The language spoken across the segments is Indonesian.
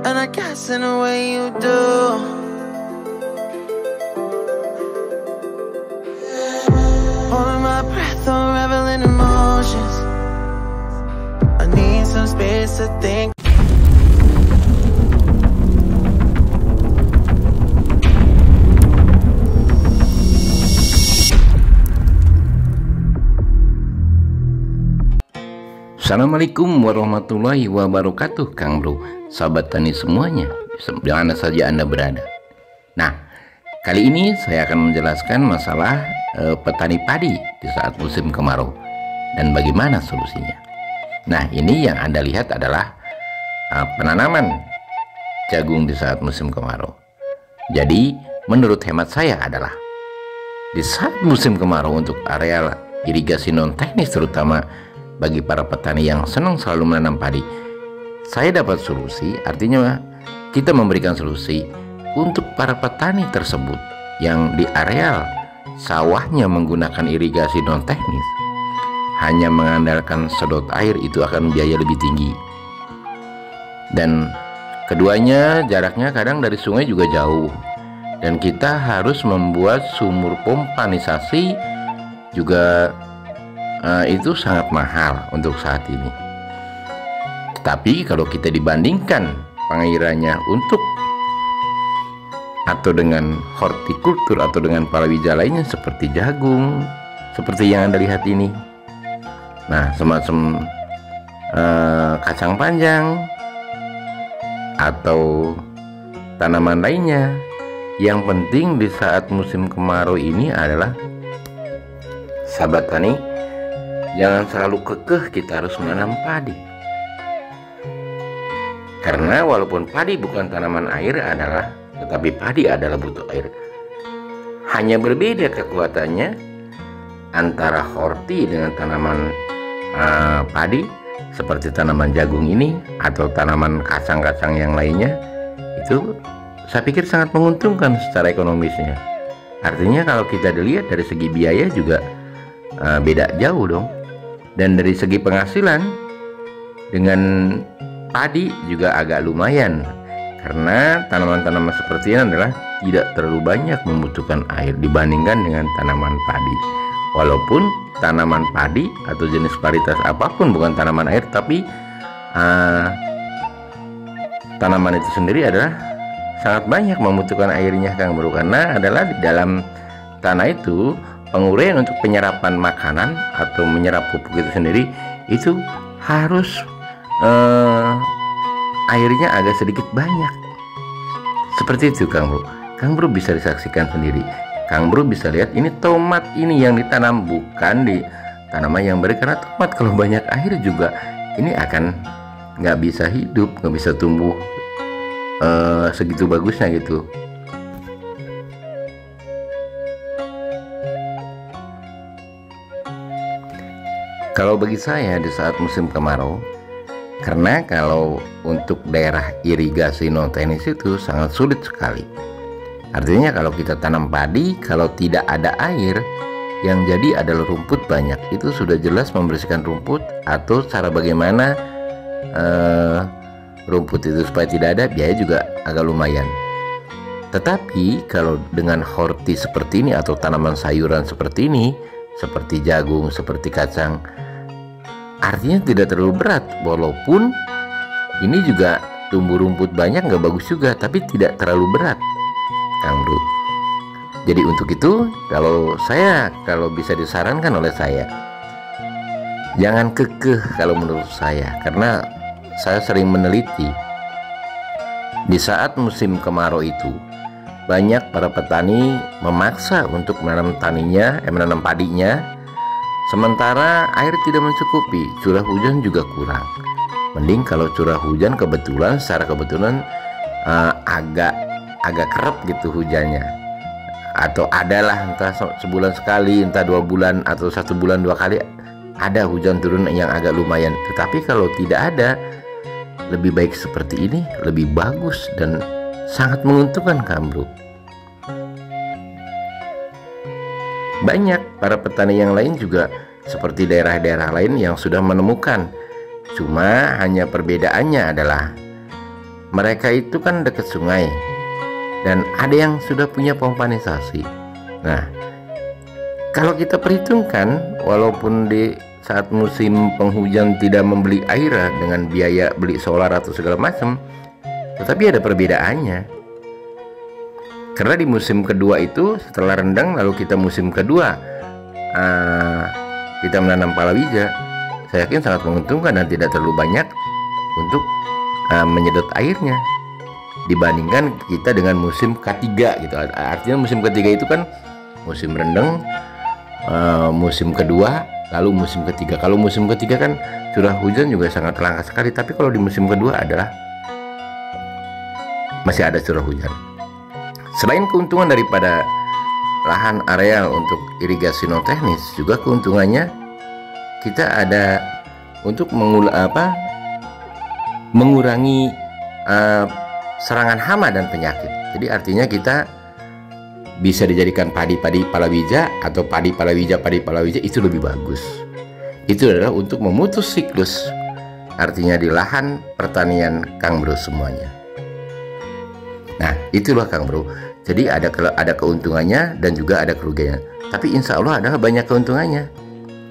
and I guess in a way you do. Holding my breath, unraveling emotions. I need some space to think. Assalamualaikum warahmatullahi wabarakatuh, Kang Bro, sahabat tani semuanya, di mana saja Anda berada. Nah, kali ini saya akan menjelaskan masalah petani padi di saat musim kemarau dan bagaimana solusinya. Nah, ini yang Anda lihat adalah penanaman jagung di saat musim kemarau. Jadi, menurut hemat saya adalah di saat musim kemarau untuk areal irigasi non teknis, terutama bagi para petani yang senang selalu menanam padi, saya dapat solusi. Artinya kita memberikan solusi untuk para petani tersebut yang di areal sawahnya menggunakan irigasi non teknis, hanya mengandalkan sedot air, itu akan biaya lebih tinggi. Dan keduanya jaraknya kadang dari sungai juga jauh, dan kita harus membuat sumur pompa nisasi juga. Itu sangat mahal untuk saat ini. Tapi kalau kita dibandingkan pengairannya untuk atau dengan hortikultur atau dengan palawija lainnya seperti jagung, seperti yang Anda lihat ini, nah semacam kacang panjang atau tanaman lainnya, yang penting di saat musim kemarau ini adalah, sahabat tani, jangan selalu kekeh kita harus menanam padi. Karena walaupun padi bukan tanaman air tetapi padi adalah butuh air. Hanya berbeda kekuatannya antara horti dengan tanaman padi seperti tanaman jagung ini atau tanaman kacang-kacang yang lainnya. Itu saya pikir sangat menguntungkan secara ekonomisnya. Artinya kalau kita dilihat dari segi biaya juga beda jauh dong. Dan dari segi penghasilan dengan padi juga agak lumayan, karena tanaman-tanaman seperti ini adalah tidak terlalu banyak membutuhkan air dibandingkan dengan tanaman padi. Walaupun tanaman padi atau jenis varietas apapun bukan tanaman air, tapi tanaman itu sendiri adalah sangat banyak membutuhkan airnya, Kang Bro, karena adalah di dalam tanah itu penguraian untuk penyerapan makanan atau menyerap pupuk itu sendiri itu harus airnya agak sedikit banyak. Seperti itu, Kang Bro. Kang Bro bisa disaksikan sendiri. Kang Bro bisa lihat ini tomat ini yang ditanam bukan di tanaman yang baru, karena tomat kalau banyak air juga ini akan nggak bisa hidup, nggak bisa tumbuh segitu bagusnya gitu. Kalau bagi saya di saat musim kemarau, karena kalau untuk daerah irigasi non teknis itu sangat sulit sekali. Artinya kalau kita tanam padi, kalau tidak ada air, yang jadi adalah rumput banyak. Itu sudah jelas membersihkan rumput, atau cara bagaimana rumput itu supaya tidak ada, biaya juga agak lumayan. Tetapi kalau dengan horti seperti ini atau tanaman sayuran seperti ini, seperti jagung, seperti kacang, artinya tidak terlalu berat. Walaupun ini juga tumbuh rumput banyak, nggak bagus juga, tapi tidak terlalu berat, Kang Bro. Jadi untuk itu kalau bisa disarankan oleh saya, jangan kekeh kalau menurut saya, karena saya sering meneliti di saat musim kemarau itu banyak para petani memaksa untuk menanam padinya, sementara air tidak mencukupi, curah hujan juga kurang. Mending kalau curah hujan secara kebetulan agak kerap gitu hujannya, atau adalah entah sebulan sekali, entah 2 bulan atau 1 bulan 2 kali ada hujan turun yang agak lumayan. Tetapi kalau tidak ada, lebih baik seperti ini, lebih bagus dan sangat menguntungkan, Kang Bro. Banyak para petani yang lain juga seperti daerah-daerah lain yang sudah menemukan. Cuma hanya perbedaannya adalah mereka itu kan dekat sungai dan ada yang sudah punya pompa nisasi. Nah, kalau kita perhitungkan, walaupun di saat musim penghujan tidak membeli air dengan biaya beli solar atau segala macam, tetapi ada perbedaannya. Karena di musim kedua itu setelah rendang, lalu kita musim kedua kita menanam palawija, saya yakin sangat menguntungkan dan tidak terlalu banyak untuk menyedot airnya dibandingkan kita dengan musim ketiga gitu. Artinya musim ketiga itu kan musim rendang, musim kedua, lalu musim ketiga. Kalau musim ketiga kan curah hujan juga sangat langka sekali, tapi kalau di musim kedua adalah masih ada curah hujan. Selain keuntungan daripada lahan areal untuk irigasi non teknis, juga keuntungannya kita ada untuk mengurangi serangan hama dan penyakit. Jadi artinya kita bisa dijadikan padi-padi palawija atau padi palawija itu lebih bagus. Itu adalah untuk memutus siklus, artinya di lahan pertanian Kang Bro semuanya. Nah, itulah Kang Bro. Jadi ada keuntungannya dan juga ada kerugiannya. Tapi insya Allah adalah banyak keuntungannya.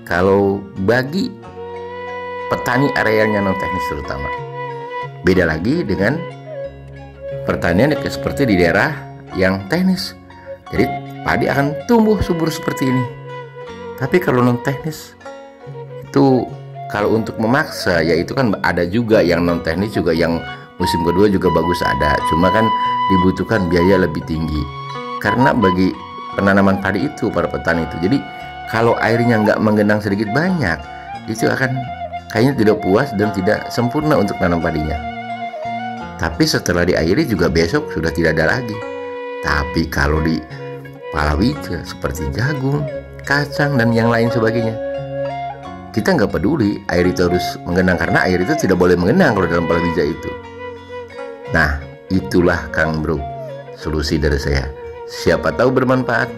Kalau bagi petani arealnya non teknis terutama. Beda lagi dengan pertanian seperti di daerah yang teknis. Jadi padi akan tumbuh subur seperti ini. Tapi kalau non teknis itu, kalau untuk memaksa, ya itu kan ada juga yang non teknis juga yang musim kedua juga bagus ada, cuma kan dibutuhkan biaya lebih tinggi karena bagi penanaman padi itu para petani itu, jadi kalau airnya nggak menggenang sedikit banyak itu akan kayaknya tidak puas dan tidak sempurna untuk nanam padinya. Tapi setelah diairi juga besok sudah tidak ada lagi. Tapi kalau di palawija seperti jagung, kacang dan yang lain sebagainya, kita nggak peduli air itu harus menggenang, karena air itu tidak boleh menggenang kalau dalam palawija itu. Nah, itulah Kang Bro solusi dari saya. Siapa tahu bermanfaat.